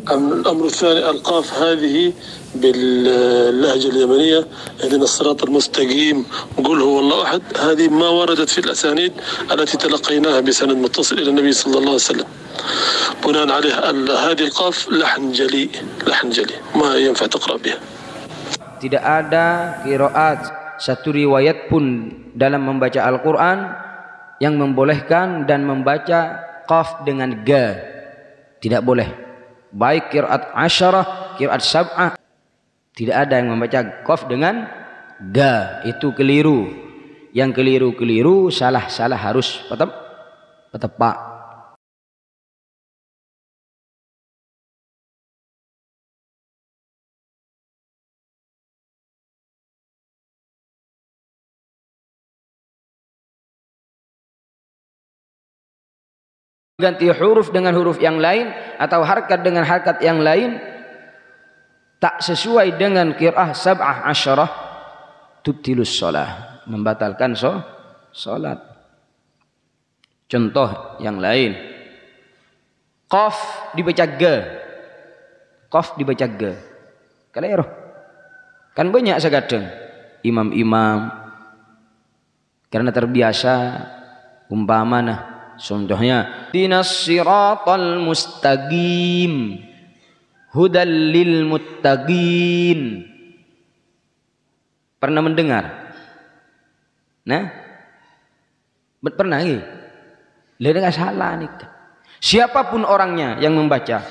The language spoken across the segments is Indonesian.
الأمر الثاني القاف هذه باللهجة اليمنية اهدنا الصراط المستقيم قل هو الله أحد، هذه ما وردت في الأسانيد التي تلقيناها بسند متصل إلى النبي صلى الله عليه وسلم. بناء عليه هذه القاف لحن جلي، لحن جلي ما ينفع تقرأ بها. Tidak ada qiraat satu riwayat pun dalam membaca Al-Quran yang membolehkan dan membaca qaf dengan ga. Tidak boleh. Baik qiraat asyarah, qiraat sab'ah, tidak ada yang membaca qaf dengan ga. Itu keliru. Yang keliru-keliru, salah-salah harus petepak. Ganti huruf dengan huruf yang lain atau harkat dengan harkat yang lain tak sesuai dengan qiraah sab'ah asyarah, tubtilus shalah, membatalkan salat. Contoh yang lain, qaf dibaca ga, qaf dibaca ga, kalian kan banyak segadang imam-imam karena terbiasa umpamana. Contohnya dinas siratal mustaqim hudal lil muttaqin. Pernah mendengar? Nah, pernah ya? Lihat salah nih. Siapapun orangnya yang membaca,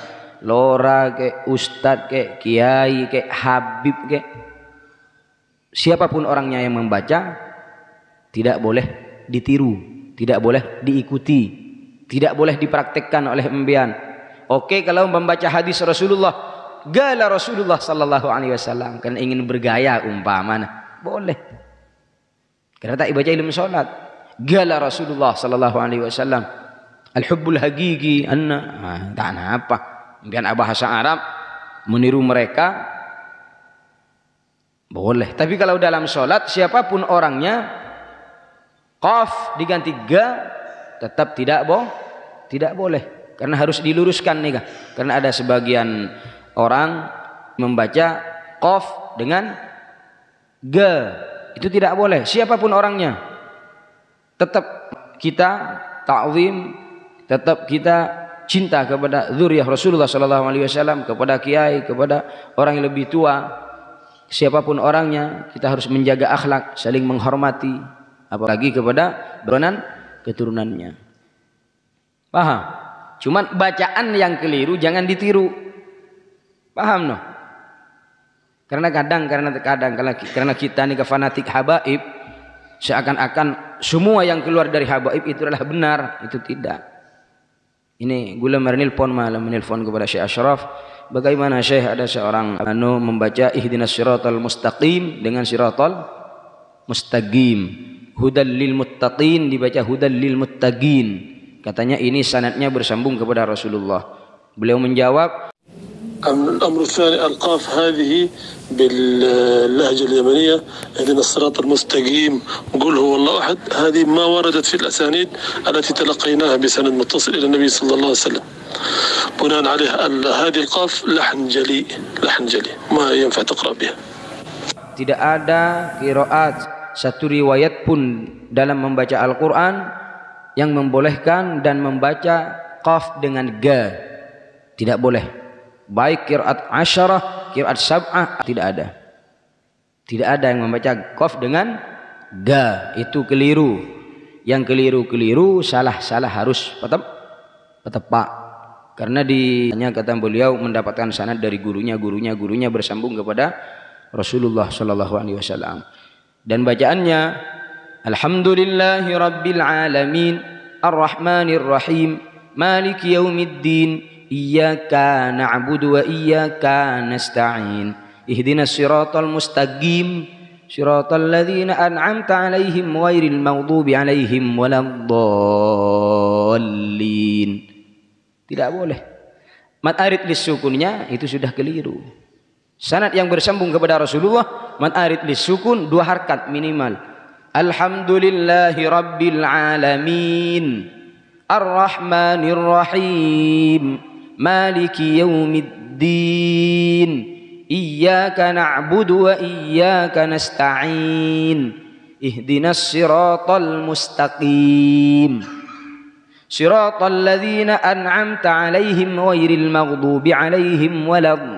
lora ke ustad ke kiai ke habib ke, siapapun orangnya yang membaca tidak boleh ditiru. Tidak boleh diikuti, tidak boleh dipraktekkan oleh embian. Oke, kalau membaca hadis Rasulullah, gala Rasulullah sallallahu alaihi wasallam, kan ingin bergaya umpamana, boleh. Karena tak baca ilmu salat. Gala Rasulullah sallallahu alaihi wasallam, al-hubbul haqiqi anna, tak apa. Embian bahasa Arab meniru mereka boleh. Tapi kalau dalam salat siapapun orangnya, qaf diganti ga tetap tidak boleh, karena harus diluruskan nih, karena ada sebagian orang membaca qaf dengan ga, itu tidak boleh. Siapapun orangnya tetap kita ta'zim, tetap kita cinta kepada dzurriyyah Rasulullah sallallahu alaihi wasallam, kepada kiai, kepada orang yang lebih tua. Siapapun orangnya kita harus menjaga akhlak, saling menghormati, apalagi kepada keturunannya. Paham? Cuman bacaan yang keliru jangan ditiru. Paham no? Karena kadang karena kita nih fanatik habaib, seakan-akan semua yang keluar dari habaib itu adalah benar. Itu tidak. Ini gula menelpon malam menelpon kepada Syekh Ashraf, bagaimana Syekh ada seorang membaca ihdinas siratal mustaqim dengan siratal mustaqim. Hudal lil muttaqin dibaca hudal lil muttaqin. Katanya ini sanadnya bersambung kepada Rasulullah. Beliau menjawab, الأمر الثاني القاف هذه باللهجة اليمنية اهدنا الصراط المستقيم قل هو الله أحد، هذه ما وردت في الأسانيد التي تلقيناها بسند متصل إلى النبي صلى الله عليه وسلم. بناء عليه هذه القاف لحن جلي، لحن جلي ما ينفع تقرأ بها. Tidak ada qiraat satu riwayat pun dalam membaca Al-Quran yang membolehkan dan membaca qaf dengan ga. Tidak boleh. Baik qiraat asyarah, qiraat sab'ah, tidak ada. Tidak ada yang membaca qaf dengan ga. Itu keliru. Yang keliru-keliru, salah-salah harus petepak. Karena kata beliau mendapatkan sanad dari gurunya bersambung kepada Rasulullah sallallahu alaihi wasallam. Dan bacaannya alhamdulillahi rabbil alamin arrahmanir rahim maliki yaumiddin iyyaka na'budu wa iyyaka nasta'in ihdinas siratal mustaqim siratal ladzina an'amta 'alaihim ghairil maghdubi 'alaihim waladdallin. Tidak boleh. Mad arid lis-sukunnya itu sudah keliru. Sanad yang bersambung kepada Rasulullah, mad arid lis-sukun 2 harkat minimal. Alhamdulillahi rabbil alamin arrahmanir rahim maliki yaumiddin yaumiddin iyyaka na'budu wa iyyaka nasta'in ihdinas siratal mustaqim siratal ladzina an'amta 'alaihim ghairil maghdubi 'alaihim waladdallin.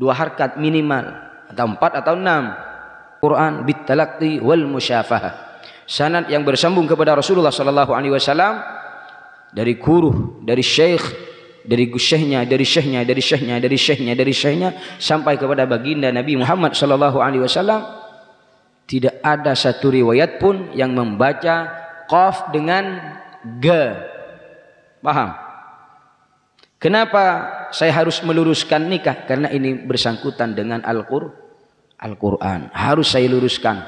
2 harkat minimal, atau 4 atau 6. Quran bitalaqi wal musyafahah. Sanad yang bersambung kepada Rasulullah sallallahu alaihi wasallam dari guru, dari syekh, dari syekhnya, dari syekhnya, dari syekhnya, dari syekhnya, dari syekhnya sampai kepada baginda Nabi Muhammad sallallahu alaihi wasallam. Tidak ada satu riwayat pun yang membaca qaf dengan ga. Paham? Kenapa saya harus meluruskan nikah? Karena ini bersangkutan dengan Al-Quran. Harus saya luruskan.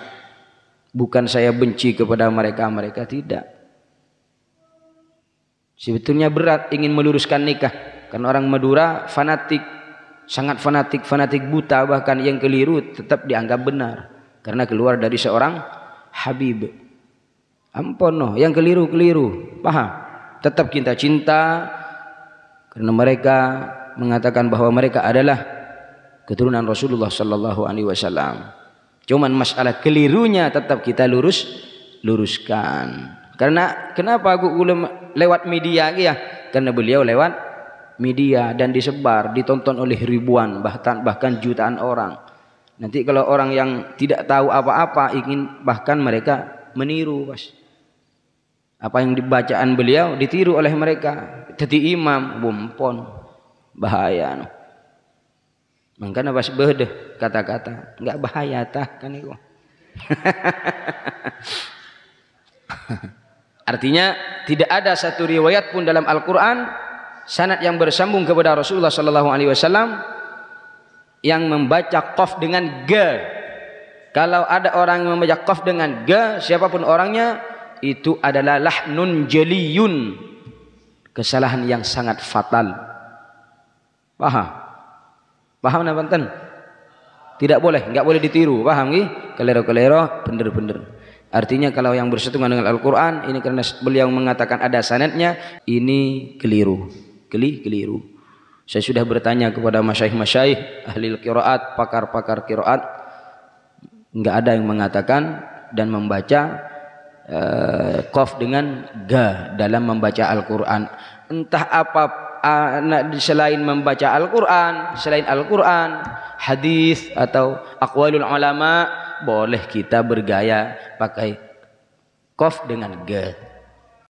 Bukan saya benci kepada mereka tidak. Sebetulnya berat ingin meluruskan nikah. Karena orang Madura fanatik, sangat fanatik buta, bahkan yang keliru tetap dianggap benar. Karena keluar dari seorang Habib. Ampun noh, yang keliru. Paham? Tetap kita cinta. Karena mereka mengatakan bahwa mereka adalah keturunan Rasulullah sallallahu alaihi wasallam. Cuman masalah kelirunya tetap kita luruskan. Karena kenapa aku lewat media ya? Karena beliau lewat media dan disebar, ditonton oleh ribuan bahkan jutaan orang. Nanti kalau orang yang tidak tahu apa-apa ingin, bahkan mereka meniru, Mas. Apa yang dibacaan beliau ditiru oleh mereka. Jadi imam bumpon bahaya no. Makanya pas bedeh kata-kata enggak bahaya tah kan itu. Artinya tidak ada satu riwayat pun dalam Al-Quran sanad yang bersambung kepada Rasulullah sallallahu alaihi wasallam yang membaca qaf dengan ga. Kalau ada orang yang membaca qaf dengan ga, siapapun orangnya, itu adalah lahnun jaliyun, kesalahan yang sangat fatal. Paham nabanten? Tidak boleh, enggak boleh ditiru. Paham nggih? Kelero-kelero, bener-bener. Artinya kalau yang bersinggungan dengan Al-Quran ini karena beliau mengatakan ada sanadnya, ini keliru. Keliru. Saya sudah bertanya kepada masyayikh ahli qiraat, pakar-pakar qiraat, enggak ada yang mengatakan dan membaca qaf dengan ga dalam membaca Al-Quran. Entah apa selain membaca Al-Quran, selain Al-Quran, hadis atau aqwalul ulama, boleh kita bergaya pakai qaf dengan ga.